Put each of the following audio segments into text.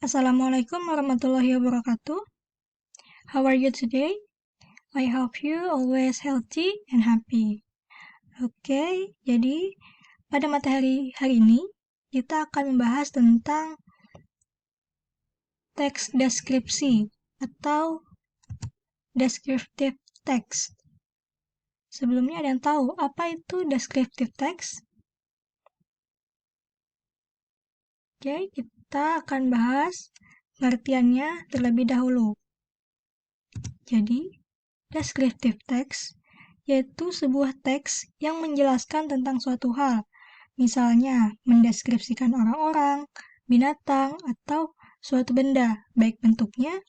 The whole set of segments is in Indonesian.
Assalamualaikum warahmatullahi wabarakatuh. How are you today? I hope you always healthy and happy. Oke, jadi pada materi hari ini kita akan membahas tentang teks deskripsi atau descriptive text. Sebelumnya ada yang tahu apa itu descriptive text? Oke, kita akan bahas pengertiannya terlebih dahulu. Jadi, descriptive text yaitu sebuah teks yang menjelaskan tentang suatu hal, misalnya mendeskripsikan orang-orang, binatang, atau suatu benda, baik bentuknya,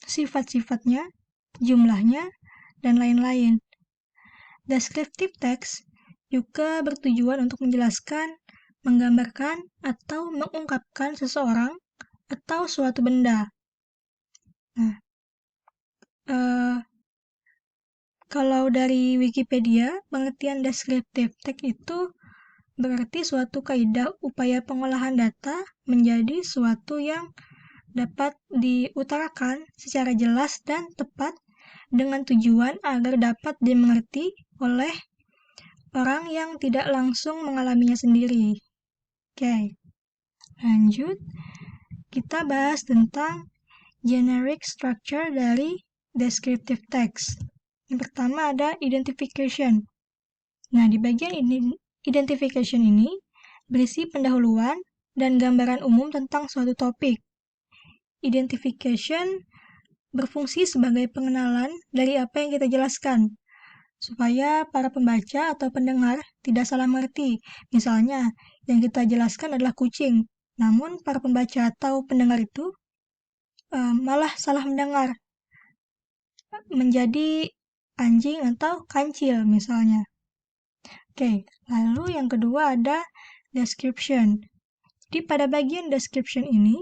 sifat-sifatnya, jumlahnya, dan lain-lain. Descriptive text juga bertujuan untuk menjelaskan, menggambarkan, atau mengungkapkan seseorang atau suatu benda. Nah, kalau dari Wikipedia, pengertian descriptive text itu berarti suatu kaidah upaya pengolahan data menjadi suatu yang dapat diutarakan secara jelas dan tepat dengan tujuan agar dapat dimengerti oleh orang yang tidak langsung mengalaminya sendiri. Oke, lanjut. Kita bahas tentang generic structure dari descriptive text. Yang pertama ada identification. Nah, di bagian identification ini berisi pendahuluan dan gambaran umum tentang suatu topik. Identification berfungsi sebagai pengenalan dari apa yang kita jelaskan, supaya para pembaca atau pendengar tidak salah mengerti. Misalnya, yang kita jelaskan adalah kucing, namun para pembaca atau pendengar itu malah salah mendengar, menjadi anjing atau kancil misalnya. Oke, lalu yang kedua ada description. Jadi pada bagian description ini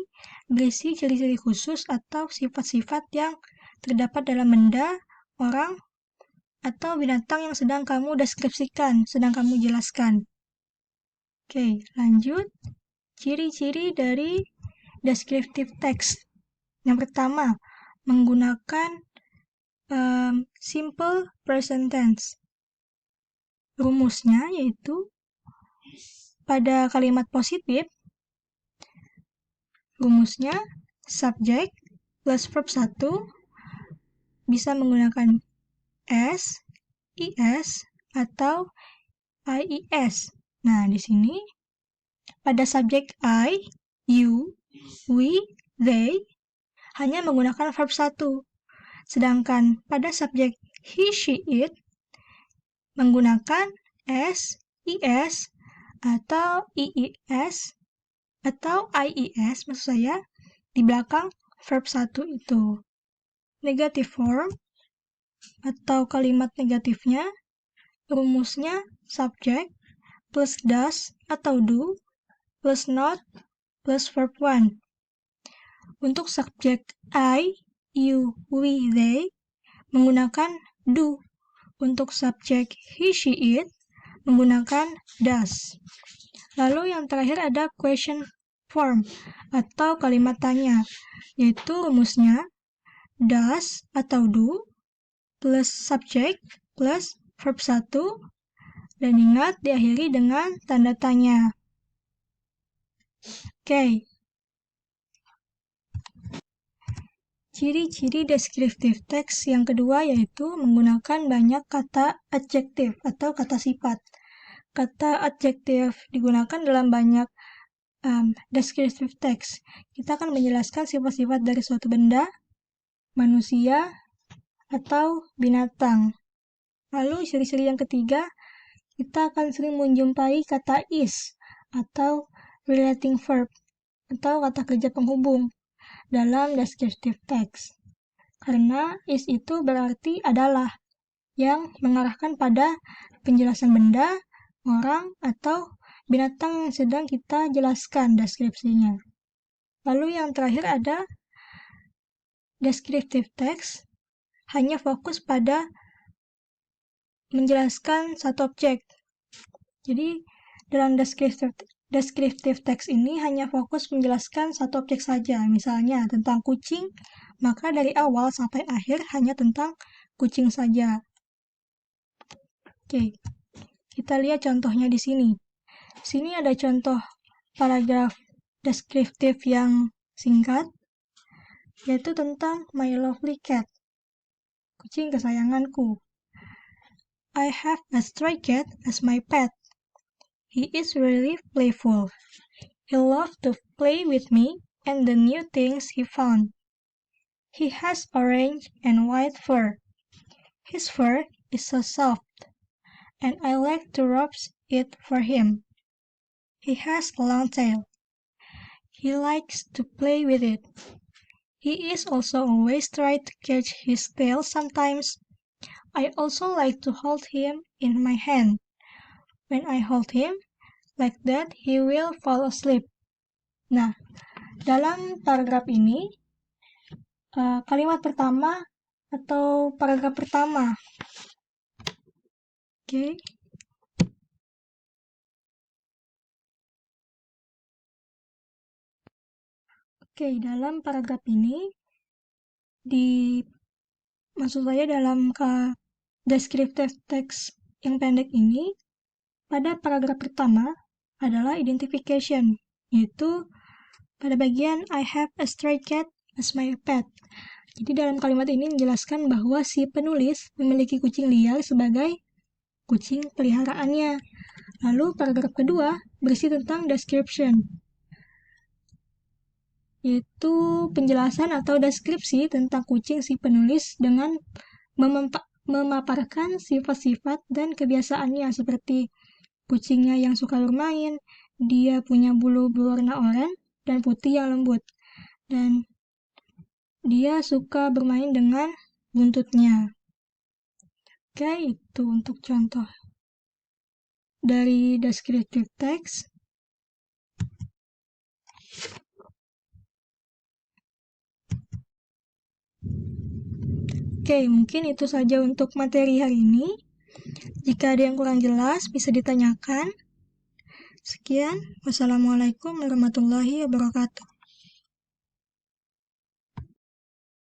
berisi ciri-ciri khusus atau sifat-sifat yang terdapat dalam benda, orang, atau binatang yang sedang kamu deskripsikan, sedang kamu jelaskan. Oke, lanjut. Ciri-ciri dari descriptive text. Yang pertama, menggunakan simple present tense. Rumusnya yaitu pada kalimat positif, rumusnya subject plus verb 1 bisa menggunakan s, is, atau ies. Nah, di sini pada subjek I, you, we, they hanya menggunakan verb 1. Sedangkan pada subjek he, she, it menggunakan s, is, atau ies, atau ies maksud saya, di belakang verb 1 itu. Negative form atau kalimat negatifnya, rumusnya subject plus does atau do plus not plus verb 1. Untuk subjek I, you, we, they menggunakan do. Untuk subjek he, she, it menggunakan does. Lalu yang terakhir ada question form atau kalimat tanya, yaitu rumusnya does atau do plus subject plus verb 1 dan ingat diakhiri dengan tanda tanya. Oke. Ciri-ciri descriptive text yang kedua yaitu menggunakan banyak kata adjektif atau kata sifat. Kata adjektif digunakan dalam banyak descriptive text. Kita akan menjelaskan sifat-sifat dari suatu benda, manusia, atau binatang. Lalu ciri-ciri yang ketiga, kita akan sering menjumpai kata is atau relating verb atau kata kerja penghubung dalam descriptive text. Karena is itu berarti adalah yang mengarahkan pada penjelasan benda, orang, atau binatang yang sedang kita jelaskan deskripsinya. Lalu yang terakhir ada descriptive text hanya fokus pada menjelaskan satu objek. Jadi dalam descriptive text ini hanya fokus menjelaskan satu objek saja, misalnya tentang kucing, maka dari awal sampai akhir hanya tentang kucing saja. Oke, kita lihat contohnya di sini. Sini ada contoh paragraf deskriptif yang singkat, yaitu tentang my lovely cat, kucing kesayanganku. I have a stray cat as my pet. He is really playful. He loves to play with me and the new things he found. He has orange and white fur. His fur is so soft, and I like to rub it for him. He has a long tail. He likes to play with it. He is also always trying to catch his tail sometimes. I also like to hold him in my hand. When I hold him like that, he will fall asleep. Nah, dalam paragraf ini, kalimat pertama atau paragraf pertama. Oke. Oke, dalam paragraf ini, maksud saya dalam descriptive text yang pendek ini, pada paragraf pertama adalah identification, yaitu pada bagian I have a stray cat as my pet. Jadi dalam kalimat ini menjelaskan bahwa si penulis memiliki kucing liar sebagai kucing peliharaannya. Lalu paragraf kedua berisi tentang description, yaitu penjelasan atau deskripsi tentang kucing si penulis dengan memaparkan sifat-sifat dan kebiasaannya seperti kucingnya yang suka bermain, dia punya bulu berwarna oranye dan putih yang lembut, dan dia suka bermain dengan buntutnya. Oke, itu untuk contoh dari descriptive text. Oke, mungkin itu saja untuk materi hari ini. Jika ada yang kurang jelas, bisa ditanyakan. Sekian, wassalamualaikum warahmatullahi wabarakatuh.